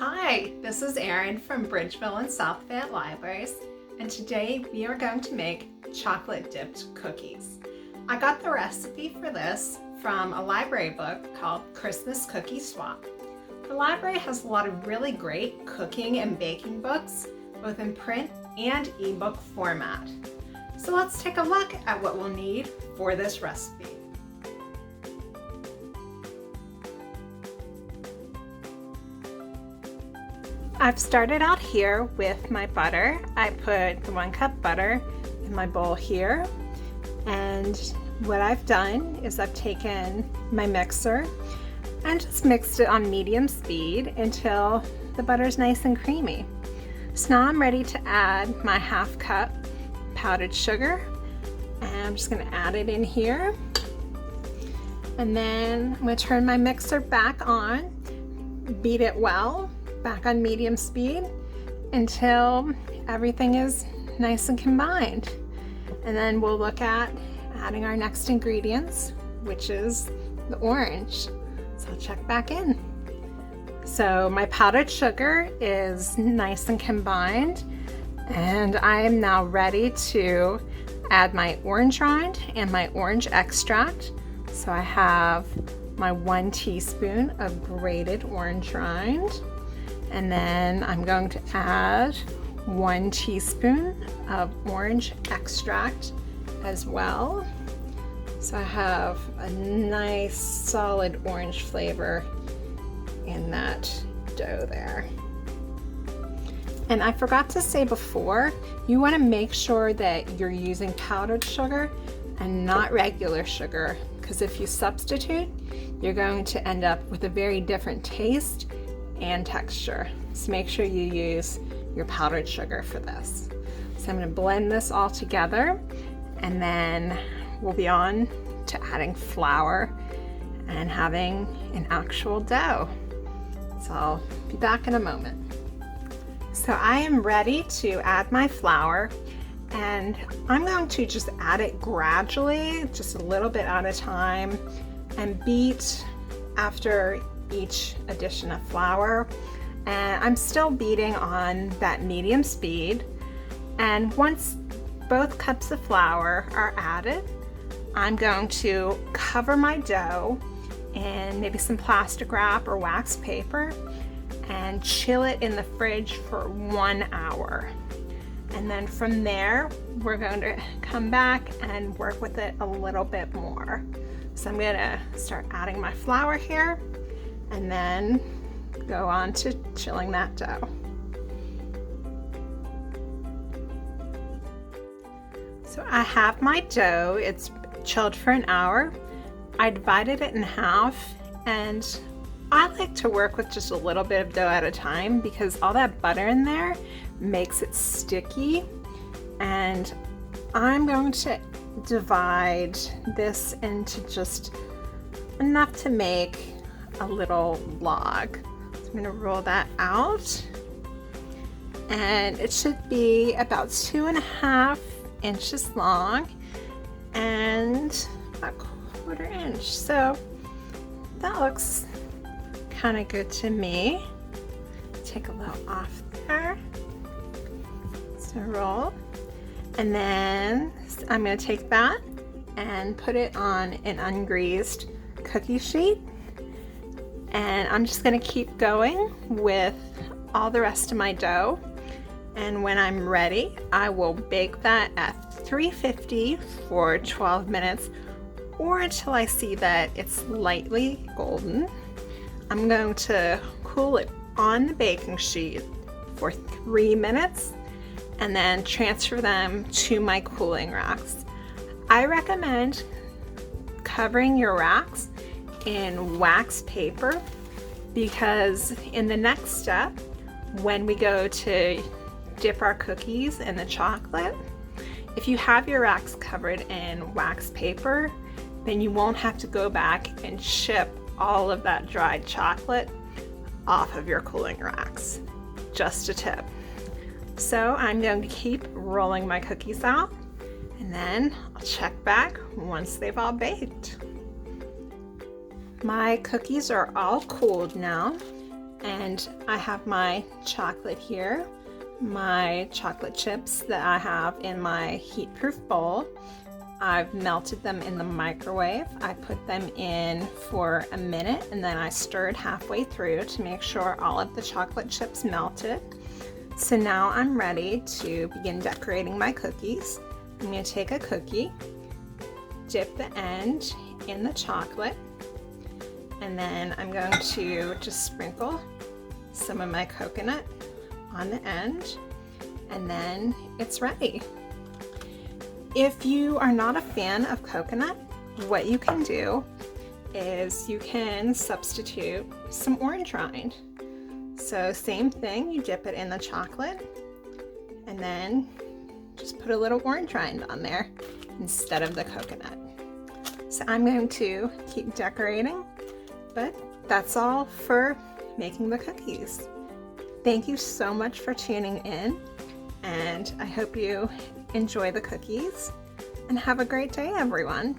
Hi, this is Erin from Bridgeville and South Fayette Libraries, and today we are going to make chocolate dipped cookies. I got the recipe for this from a library book called Christmas Cookie Swap. The library has a lot of really great cooking and baking books, both in print and ebook format. So let's take a look at what we'll need for this recipe. I've started out here with my butter. I put the 1 cup butter in my bowl here, and what I've done is I've taken my mixer and just mixed it on medium speed until the butter's nice and creamy. So now I'm ready to add my 1/2 cup powdered sugar, and I'm just going to add it in here, and then I'm going to turn my mixer back on, beat it well, back on medium speed until everything is nice and combined. And then we'll look at adding our next ingredients, which is the orange. So I'll check back in. So my powdered sugar is nice and combined, and I am now ready to add my orange rind and my orange extract. So I have my 1 teaspoon of grated orange rind, and then I'm going to add 1 teaspoon of orange extract as well. So I have a nice solid orange flavor in that dough there. And I forgot to say before, you want to make sure that you're using powdered sugar and not regular sugar, because if you substitute, you're going to end up with a very different taste and texture. So make sure you use your powdered sugar for this. So I'm going to blend this all together, and then we'll be on to adding flour and having an actual dough. So I'll be back in a moment. So I am ready to add my flour, and I'm going to just add it gradually, just a little bit at a time, and beat after each addition of flour. And I'm still beating on that medium speed, and once both cups of flour are added, I'm going to cover my dough in maybe some plastic wrap or wax paper and chill it in the fridge for 1 hour. And then from there, we're going to come back and work with it a little bit more. So I'm going to start adding my flour here, and then go on to chilling that dough. So I have my dough, it's chilled for 1 hour. I divided it in half, and I like to work with just a little bit of dough at a time because all that butter in there makes it sticky. And I'm going to divide this into just enough to make a little log. I'm going to roll that out, and it should be about 2.5 inches long and a 1/4 inch. So that looks kind of good to me. Take a little off there. So roll, and then I'm going to take that and put it on an ungreased cookie sheet. And I'm just going to keep going with all the rest of my dough. And when I'm ready, I will bake that at 350 for 12 minutes or until I see that it's lightly golden. I'm going to cool it on the baking sheet for 3 minutes and then transfer them to my cooling racks. I recommend covering your racks in wax paper, because in the next step, when we go to dip our cookies in the chocolate, if you have your racks covered in wax paper, then you won't have to go back and ship all of that dried chocolate off of your cooling racks. Just a tip. So I'm going to keep rolling my cookies out, and then I'll check back once they've all baked. My cookies are all cooled now, And I have my chocolate here, my chocolate chips that I have in my heat-proof bowl. I've melted them in the microwave. I put them in for a minute and then I stirred halfway through to make sure all of the chocolate chips melted. So now I'm ready to begin decorating my cookies. I'm going to take a cookie, dip the end in the chocolate, and then I'm going to just sprinkle some of my coconut on the end, and then it's ready. If you are not a fan of coconut, what you can do is you can substitute some orange rind. So same thing, you dip it in the chocolate and then just put a little orange rind on there instead of the coconut. So I'm going to keep decorating, but that's all for making the cookies. Thank you so much for tuning in, and I hope you enjoy the cookies, and have a great day, everyone.